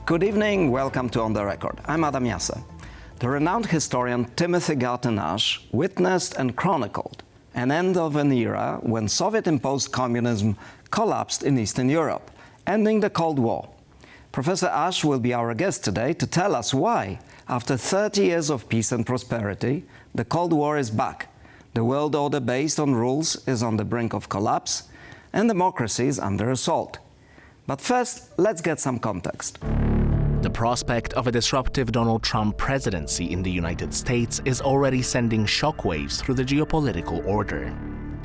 Good evening, welcome to On the Record. I'm Adam Jasser. The renowned historian Timothy Garton Ash witnessed and chronicled an end of an era when Soviet-imposed communism collapsed in Eastern Europe, ending the Cold War. Professor Ash will be our guest today to tell us why, after 30 years of peace and prosperity, the Cold War is back. The world order based on rules is on the brink of collapse, and democracy is under assault. But first, let's get some context. The prospect of a disruptive Donald Trump presidency in the United States is already sending shockwaves through the geopolitical order.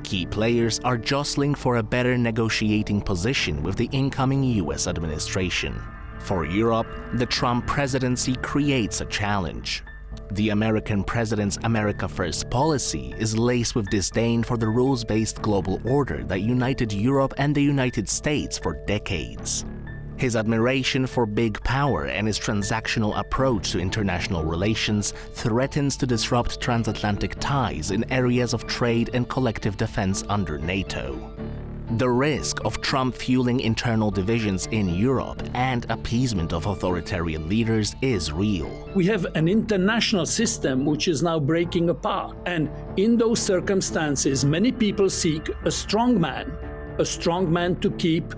Key players are jostling for a better negotiating position with the incoming US administration. For Europe, the Trump presidency creates a challenge. The American president's America First policy is laced with disdain for the rules-based global order that united Europe and the United States for decades. His admiration for big power and his transactional approach to international relations threatens to disrupt transatlantic ties in areas of trade and collective defense under NATO. The risk of Trump fueling internal divisions in Europe and appeasement of authoritarian leaders is real. We have an international system which is now breaking apart. And in those circumstances, many people seek a strong man to keep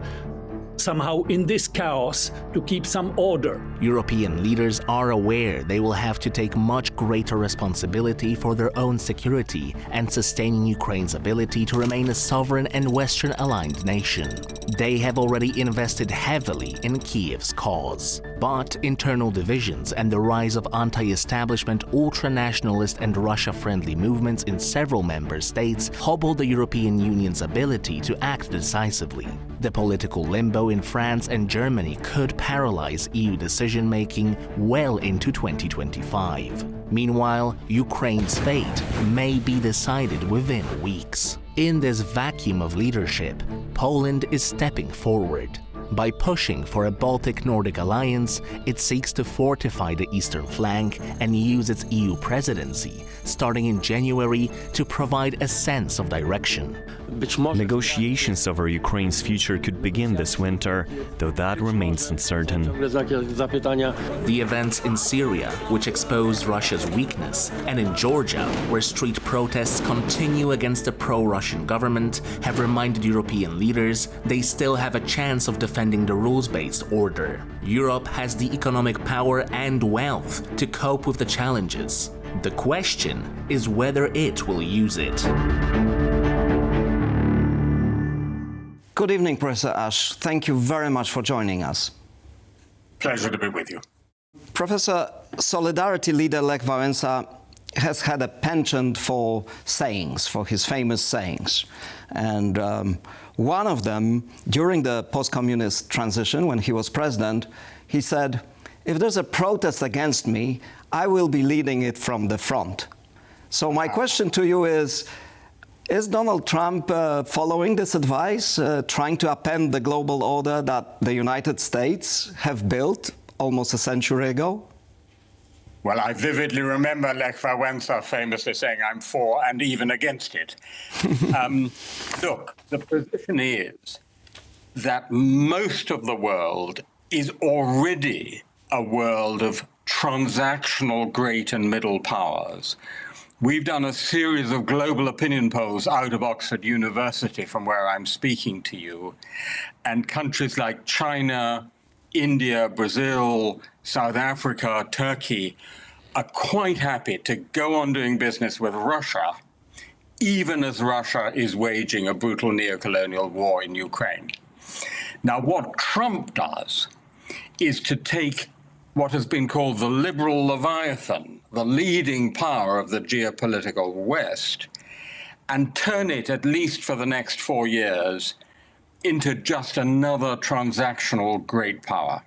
somehow in this chaos, to keep some order. European leaders are aware they will have to take much greater responsibility for their own security and sustaining Ukraine's ability to remain a sovereign and Western-aligned nation. They have already invested heavily in Kyiv's cause. But internal divisions and the rise of anti-establishment, ultra-nationalist and Russia-friendly movements in several member states hobble the European Union's ability to act decisively. The political limbo in France and Germany could paralyze EU decision-making well into 2025. Meanwhile, Ukraine's fate may be decided within weeks. In this vacuum of leadership, Poland is stepping forward. By pushing for a Baltic-Nordic alliance, it seeks to fortify the eastern flank and use its EU presidency, starting in January, to provide a sense of direction. Negotiations over Ukraine's future could begin this winter, though that remains uncertain. The events in Syria, which exposed Russia's weakness, and in Georgia, where street protests continue against the pro-Russian government, have reminded European leaders they still have a chance of defending the rules-based order. Europe has the economic power and wealth to cope with the challenges. The question is whether it will use it. Good evening, Professor Ash. Thank you very much for joining us. Pleasure to be with you. Professor, Solidarity leader Lech Wałęsa has had a penchant for sayings, for his famous sayings. And one of them, during the post-communist transition, when he was president, he said, "If there's a protest against me, I will be leading it from the front." So my question to you is Donald Trump following this advice, trying to upend the global order that the United States have built almost a century ago? Well, I vividly remember Lech Wałęsa famously saying, "I'm for and even against it." Look, the position is that most of the world is already a world of transactional great and middle powers. We've done a series of global opinion polls out of Oxford University, from where I'm speaking to you, and countries like China, India, Brazil, South Africa, Turkey are quite happy to go on doing business with Russia, even as Russia is waging a brutal neocolonial war in Ukraine. Now, what Trump does is to take what has been called the liberal Leviathan, the leading power of the geopolitical West, and turn it, at least for the next 4 years, into just another transactional great power.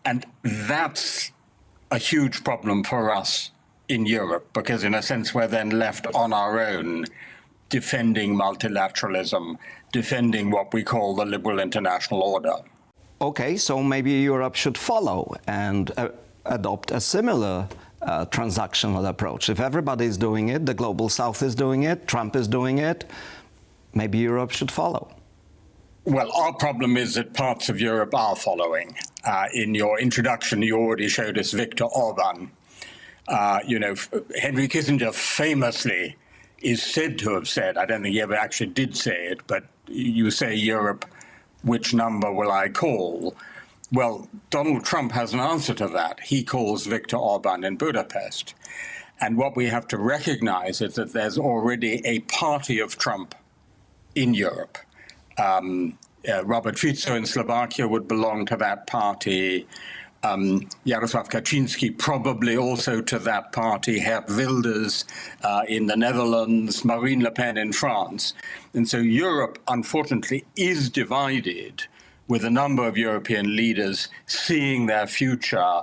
And that's a huge problem for us in Europe, because in a sense we're then left on our own, defending multilateralism, defending what we call the liberal international order. Okay, so maybe Europe should follow and adopt a similar transactional approach. If everybody is doing it, the global south is doing it, Trump is doing it, maybe Europe should follow. Well, our problem is that parts of Europe are following. In your introduction, you already showed us Viktor Orban. Henry Kissinger famously is said to have said, I don't think he ever actually did say it, but you say Europe, which number will I call? Well, Donald Trump has an answer to that. He calls Viktor Orban in Budapest. And what we have to recognize is that there's already a party of Trump in Europe. Robert Fico in Slovakia would belong to that party. Jaroslav Kaczynski probably also to that party, Geert Wilders in the Netherlands, Marine Le Pen in France. And so Europe, unfortunately, is divided, with a number of European leaders seeing their future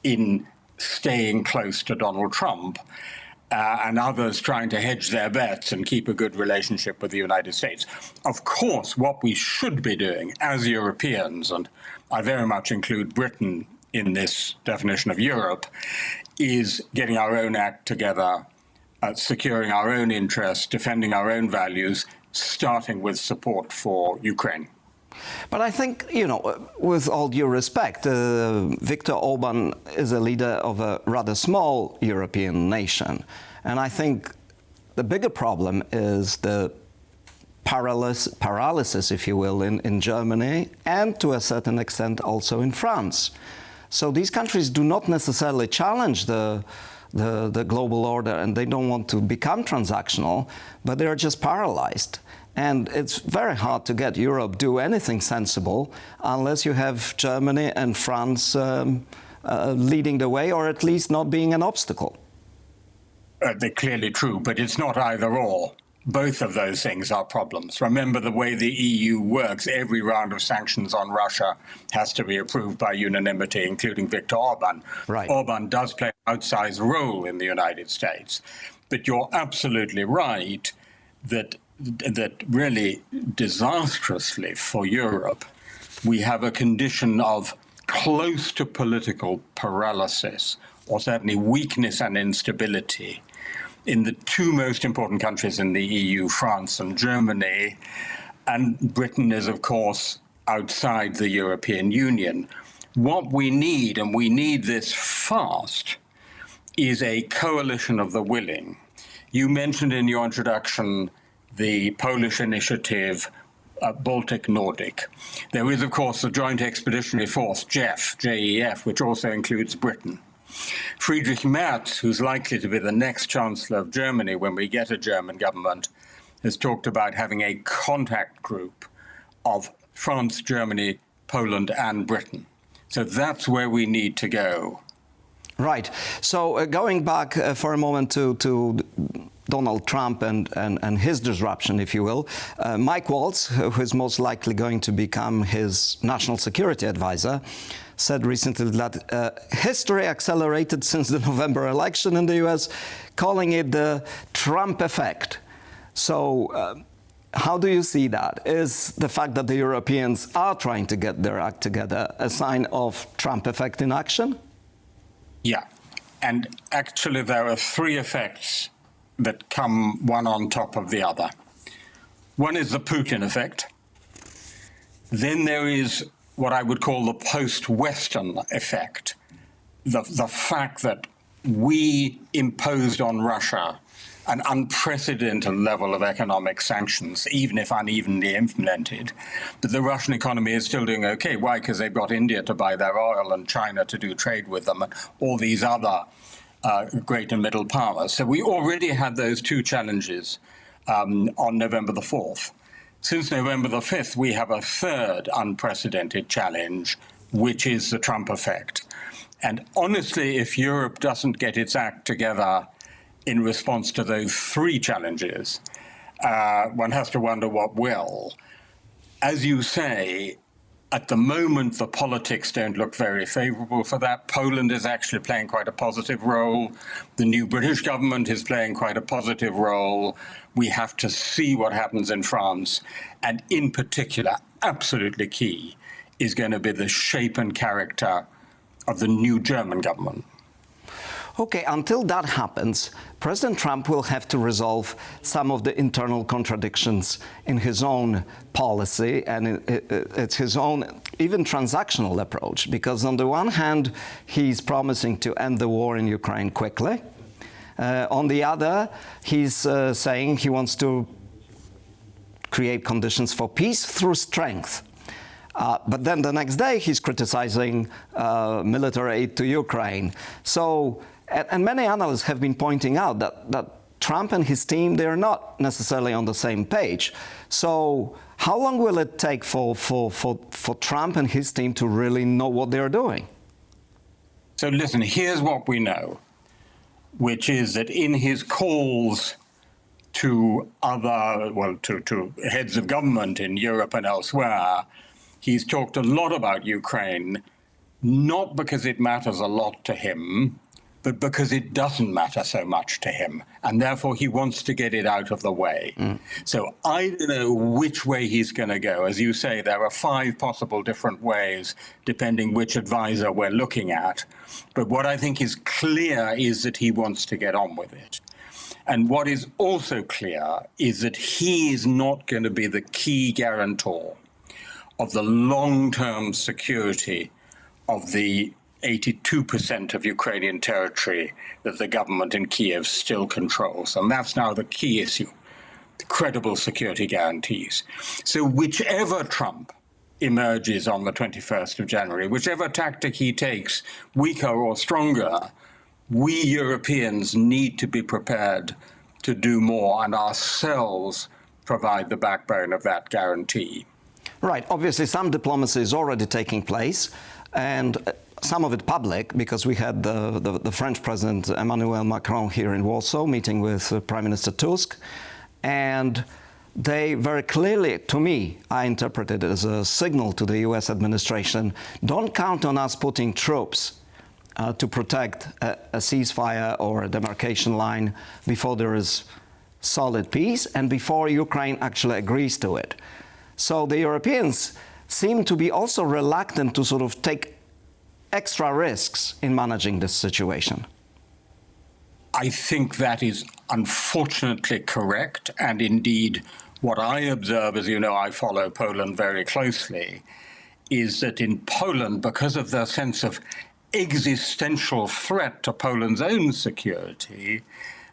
in staying close to Donald Trump, and others trying to hedge their bets and keep a good relationship with the United States. Of course, what we should be doing as Europeans, and I very much include Britain in this definition of Europe, is getting our own act together, securing our own interests, defending our own values, starting with support for Ukraine. But I think, with all due respect, Viktor Orban is a leader of a rather small European nation. And I think the bigger problem is the paralysis, if you will, in Germany and to a certain extent also in France. So these countries do not necessarily challenge the global order, and they don't want to become transactional, but they are just paralyzed. And it's very hard to get Europe do anything sensible unless you have Germany and France leading the way, or at least not being an obstacle. They're clearly true, but it's not either or. Both of those things are problems. Remember the way the EU works. Every round of sanctions on Russia has to be approved by unanimity, including Viktor Orban. Right. Orban does play an outsized role in the United States. But you're absolutely right that really disastrously for Europe, we have a condition of close to political paralysis, or certainly weakness and instability, in the two most important countries in the EU, France and Germany, and Britain is, of course, outside the European Union. What we need, and we need this fast, is a coalition of the willing. You mentioned in your introduction the Polish initiative, Baltic Nordic. There is, of course, the Joint Expeditionary Force, JEF, which also includes Britain. Friedrich Merz, who's likely to be the next Chancellor of Germany when we get a German government, has talked about having a contact group of France, Germany, Poland, and Britain. So that's where we need to go. Right. So going back for a moment to Donald Trump and his disruption, if you will, Mike Waltz, who is most likely going to become his national security advisor, said recently that history accelerated since the November election in the US, calling it the Trump effect. So how do you see that? Is the fact that the Europeans are trying to get their act together a sign of Trump effect in action? Yeah, and actually there are three effects that come one on top of the other. One is the Putin effect. Then there is what I would call the post-Western effect, the fact that we imposed on Russia an unprecedented level of economic sanctions, even if unevenly implemented. But the Russian economy is still doing okay. Why? Because they've got India to buy their oil and China to do trade with them and all these other great and middle powers. So we already had those two challenges on November the 4th. Since November the 5th, we have a third unprecedented challenge, which is the Trump effect. And honestly, if Europe doesn't get its act together in response to those three challenges, one has to wonder what will. As you say, at the moment, the politics don't look very favorable for that. Poland is actually playing quite a positive role. The new British government is playing quite a positive role. We have to see what happens in France. And in particular, absolutely key, is going to be the shape and character of the new German government. Okay, until that happens, President Trump will have to resolve some of the internal contradictions in his own policy, and it's his own even transactional approach, because on the one hand, he's promising to end the war in Ukraine quickly. On the other, he's saying he wants to create conditions for peace through strength. But then the next day, he's criticizing military aid to Ukraine. So, and many analysts have been pointing out that Trump and his team, they're not necessarily on the same page. So how long will it take for Trump and his team to really know what they're doing? So listen, here's what we know, which is that in his calls to to heads of government in Europe and elsewhere, he's talked a lot about Ukraine, not because it matters a lot to him, but because it doesn't matter so much to him, and therefore he wants to get it out of the way. So I don't know which way he's going to go. As you say, there are 5 possible different ways, depending which advisor we're looking at. But what I think is clear is that he wants to get on with it. And what is also clear is that he is not going to be the key guarantor of the long-term security of the 82% of Ukrainian territory that the government in Kyiv still controls. And that's now the key issue, credible security guarantees. So whichever Trump emerges on the 21st of January, whichever tactic he takes, weaker or stronger, we Europeans need to be prepared to do more and ourselves provide the backbone of that guarantee. Right. Obviously, some diplomacy is already taking place, and some of it public, because we had the French President Emmanuel Macron here in Warsaw meeting with Prime Minister Tusk, and they very clearly, to me, I interpret it as a signal to the US administration, don't count on us putting troops to protect a ceasefire or a demarcation line before there is solid peace and before Ukraine actually agrees to it. So the Europeans seem to be also reluctant to sort of take extra risks in managing this situation. I think that is unfortunately correct. And indeed, what I observe, as you know, I follow Poland very closely, is that in Poland, because of their sense of existential threat to Poland's own security,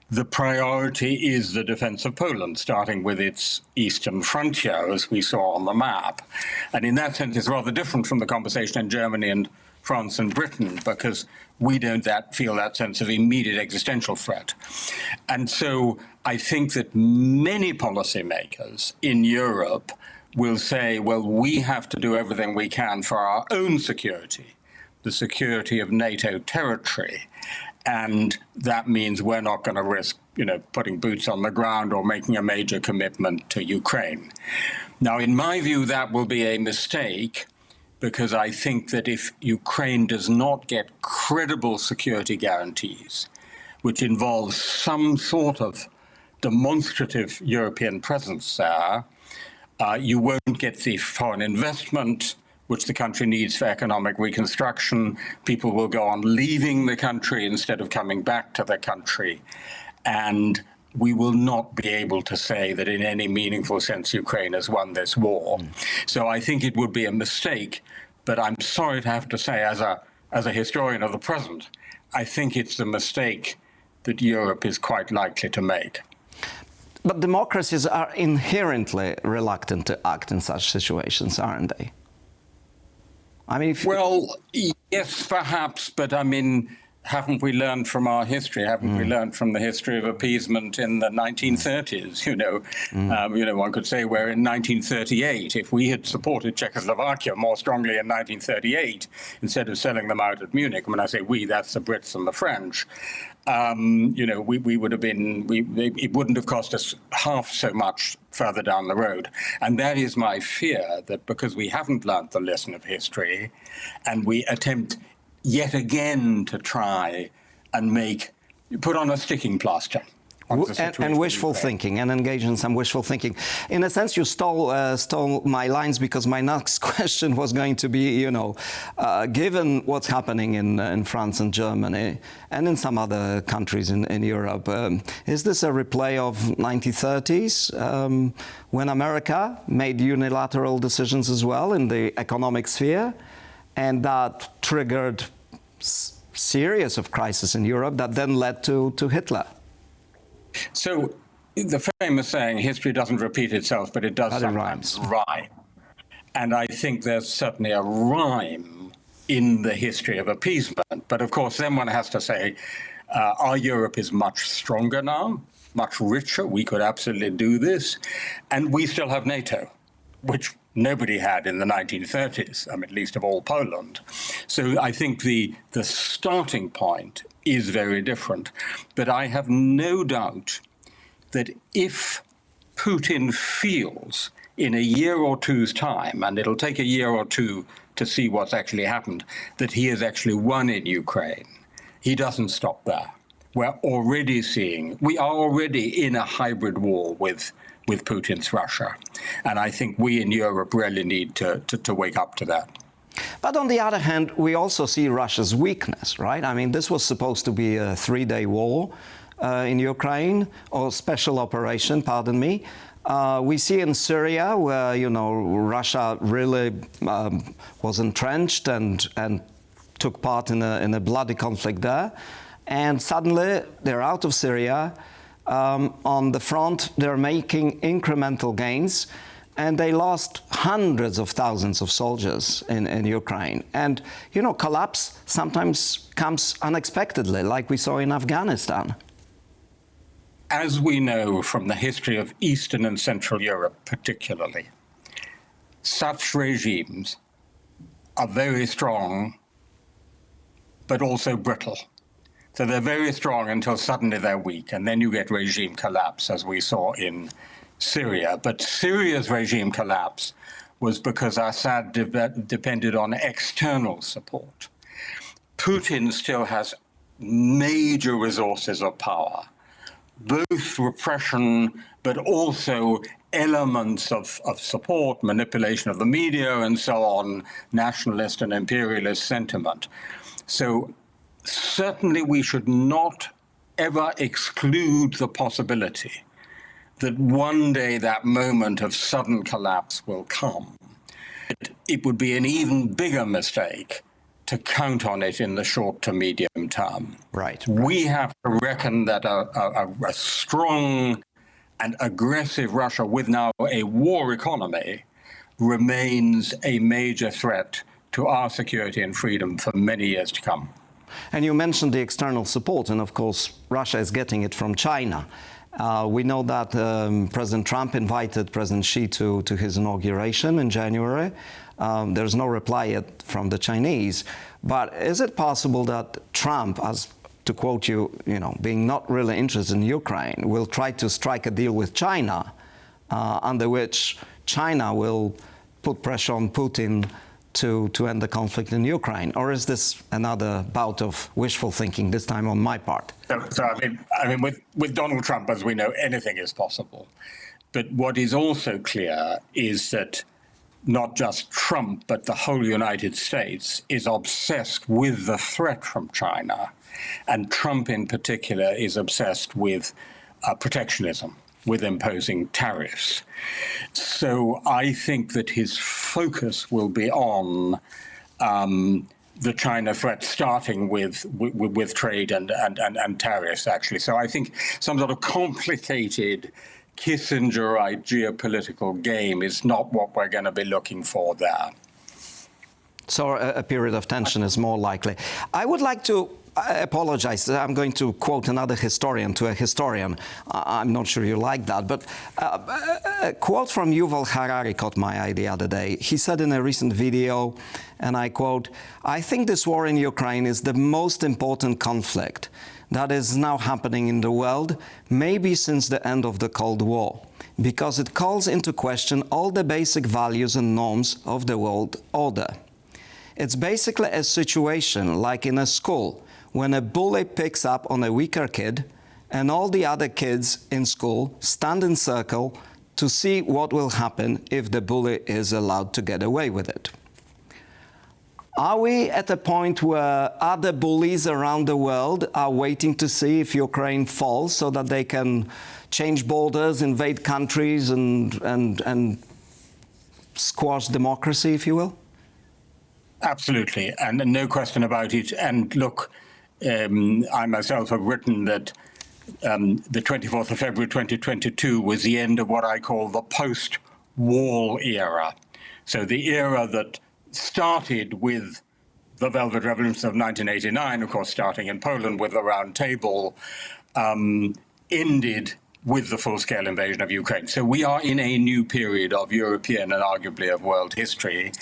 the priority is the defense of Poland, starting with its eastern frontier, as we saw on the map. And in that sense, it's rather different from the conversation in Germany and France and Britain, because we don't feel that sense of immediate existential threat. And so I think that many policymakers in Europe will say, well, we have to do everything we can for our own security, the security of NATO territory. And that means we're not going to risk, putting boots on the ground or making a major commitment to Ukraine. Now, in my view, that will be a mistake, because I think that if Ukraine does not get credible security guarantees, which involves some sort of demonstrative European presence there, you won't get the foreign investment which the country needs for economic reconstruction. People will go on leaving the country instead of coming back to the country. And we will not be able to say that in any meaningful sense Ukraine has won this war. So I think it would be a mistake, but I'm sorry to have to say, as a historian of the present, I think it's the mistake that Europe is quite likely to make. But democracies are inherently reluctant to act in such situations, aren't they? I mean, well, yes, perhaps, but I mean, haven't we learned from our history? Haven't we learned from the history of appeasement in the 1930s? One could say we're in 1938. If we had supported Czechoslovakia more strongly in 1938 instead of selling them out at Munich, when I say we, that's the Brits and the French. We would have been. It wouldn't have cost us half so much further down the road. And that is my fear, that because we haven't learnt the lesson of history, and we attempt yet again to try and put on a sticking plaster. on the situation and wishful in Ukraine. thinking, and engage in some wishful thinking. In a sense, you stole my lines, because my next question was going to be, given what's happening in France and Germany and in some other countries in Europe, is this a replay of 1930s when America made unilateral decisions as well in the economic sphere, and that triggered series of crises in Europe that then led to Hitler? So the famous saying, history doesn't repeat itself, but it does But it sometimes rhymes. rhyme. And I think there's certainly a rhyme in the history of appeasement. But of course, then one has to say, our Europe is much stronger now, much richer. We could absolutely do this. And we still have NATO, which nobody had in the 1930s, at least of all Poland. So I think the starting point is very different. But I have no doubt that if Putin feels in a year or two's time, and it'll take a year or two to see what's actually happened, that he has actually won in Ukraine, he doesn't stop there. We are already in a hybrid war with Putin's Russia. And I think we in Europe really need to wake up to that. But on the other hand, we also see Russia's weakness, right? This was supposed to be a 3-day war in Ukraine, or special operation, pardon me. We see in Syria where, Russia really was entrenched and took part in a bloody conflict there. And suddenly they're out of Syria. On the front, they're making incremental gains, and they lost hundreds of thousands of soldiers in Ukraine. And, collapse sometimes comes unexpectedly, like we saw in Afghanistan. As we know from the history of Eastern and Central Europe particularly, such regimes are very strong, but also brittle. So they're very strong until suddenly they're weak, and then you get regime collapse, as we saw in Syria. But Syria's regime collapse was because Assad depended on external support. Putin still has major resources of power, both repression, but also elements of support, manipulation of the media, and so on, nationalist and imperialist sentiment. So certainly we should not ever exclude the possibility that one day that moment of sudden collapse will come. It would be an even bigger mistake to count on it in the short to medium term. Right. We have to reckon that a strong and aggressive Russia with now a war economy remains a major threat to our security and freedom for many years to come. And you mentioned the external support, and of course, Russia is getting it from China. We know that President Trump invited President Xi to his inauguration in January. There's no reply yet from the Chinese. But is it possible that Trump, as to quote you, being not really interested in Ukraine, will try to strike a deal with China, under which China will put pressure on Putin to end the conflict in Ukraine? Or is this another bout of wishful thinking, this time on my part? With Donald Trump, as we know, anything is possible. But what is also clear is that not just Trump, but the whole United States is obsessed with the threat from China. And Trump in particular is obsessed with protectionism, with imposing tariffs. So I think that his focus will be on the China threat, starting with trade and tariffs, actually. So I think some sort of complicated Kissingerite geopolitical game is not what we're going to be looking for there. So a period of tension is more likely. I would like to apologize. I'm going to quote another historian to a historian. I'm not sure you like that, but a quote from Yuval Harari caught my eye the other day. He said in a recent video, and I quote, "I think this war in Ukraine is the most important conflict that is now happening in the world, maybe since the end of the Cold War, because it calls into question all the basic values and norms of the world order. It's basically a situation like in a school when a bully picks up on a weaker kid and all the other kids in school stand in circle to see what will happen if the bully is allowed to get away with it. Are we at a point where other bullies around the world are waiting to see if Ukraine falls so that they can change borders, invade countries, and squash democracy, if you will? Absolutely, and no question about it. And look, I myself have written that the 24th of February 2022 was the end of what I call the post-wall era. So the era that started with the Velvet Revolution of 1989, of course, starting in Poland with the Round Table, ended with the full-scale invasion of Ukraine. So we are in a new period of European and arguably of world history.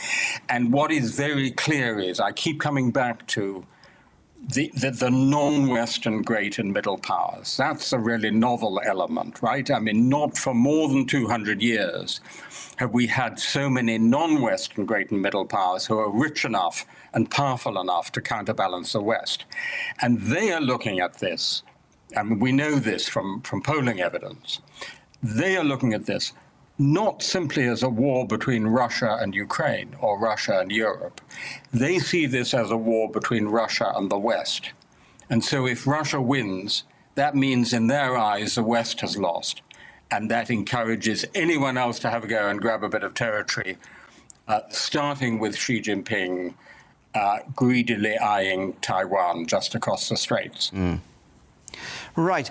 And what is very clear is, I keep coming back to the non-Western great and middle powers. That's a really novel element, right? I mean, not for more than 200 years have we had so many non-Western great and middle powers who are rich enough and powerful enough to counterbalance the West. And they are looking at this, and we know this from polling evidence, they are looking at this not simply as a war between Russia and Ukraine or Russia and Europe. They see this as a war between Russia and the West. And so if Russia wins, that means in their eyes the West has lost. And that encourages anyone else to have a go and grab a bit of territory, starting with Xi Jinping greedily eyeing Taiwan just across the straits. Right.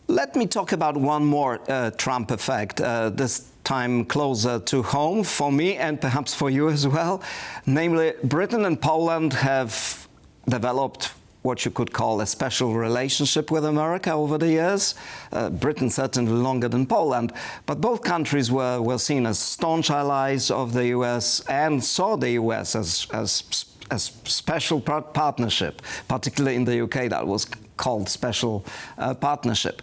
Let me talk about one more Trump effect, this time closer to home for me and perhaps for you as well. Namely, Britain and Poland have developed what you could call a special relationship with America over the years. Britain certainly longer than Poland, but both countries were seen as staunch allies of the US and saw the US as special partnership, particularly in the UK that was called special partnership.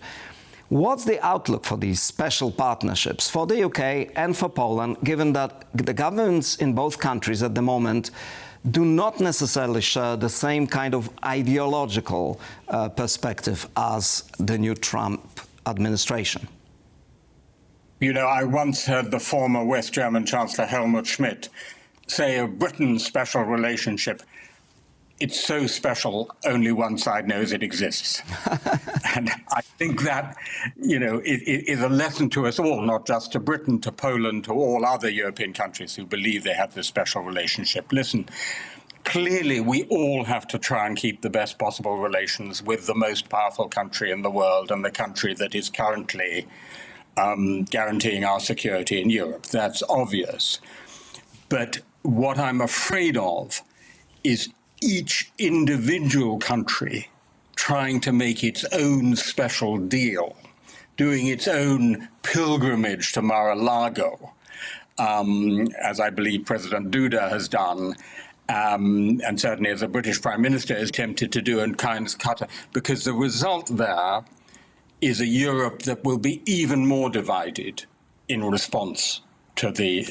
What's the outlook for these special partnerships for the UK and for Poland, given that the governments in both countries at the moment do not necessarily share the same kind of ideological perspective as the new Trump administration? You know, I once heard the former West German Chancellor Helmut Schmidt say of Britain's special relationship, it's so special, only one side knows it exists. And I think that, you know, it is a lesson to us all, not just to Britain, to Poland, to all other European countries who believe they have this special relationship. Listen, clearly we all have to try and keep the best possible relations with the most powerful country in the world and the country that is currently guaranteeing our security in Europe. That's obvious. But what I'm afraid of is each individual country trying to make its own special deal, doing its own pilgrimage to Mar-a-Lago, as I believe President Duda has done, and certainly as the British Prime Minister is tempted to do in kind of Qatar, because the result there is a Europe that will be even more divided in response to the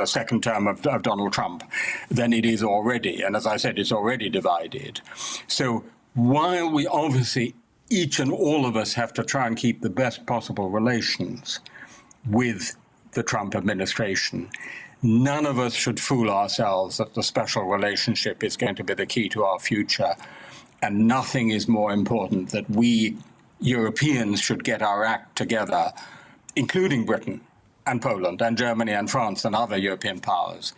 second term of Donald Trump than it is already. And as I said, it's already divided. So while we obviously, each and all of us have to try and keep the best possible relations with the Trump administration, none of us should fool ourselves that the special relationship is going to be the key to our future. And nothing is more important that we Europeans should get our act together, including Britain and Poland and Germany and France and other European powers,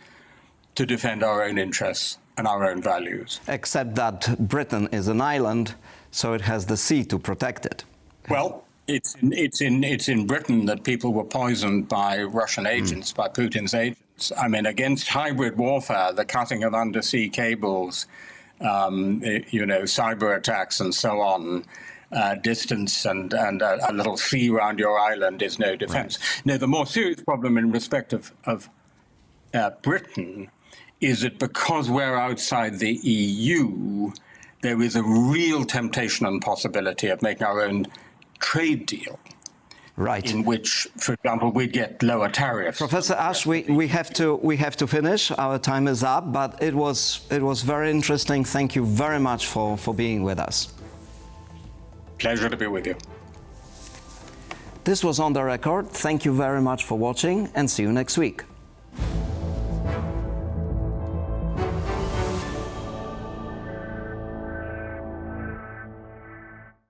to defend our own interests and our own values. Except that Britain is an island, so it has the sea to protect it. Well, it's in Britain that people were poisoned by Russian agents, by Putin's agents. I mean, against hybrid warfare, the cutting of undersea cables, cyber attacks and so on, distance and a little sea around your island is no defense. Right. No, the more serious problem in respect of Britain is that because we're outside the EU, there is a real temptation and possibility of making our own trade deal. Right. In which, for example, we'd get lower tariffs. Professor Ash, we have to finish. Our time is up, but it was very interesting. Thank you very much for being with us. Pleasure to be with you. This was On the Record. Thank you very much for watching, and see you next week.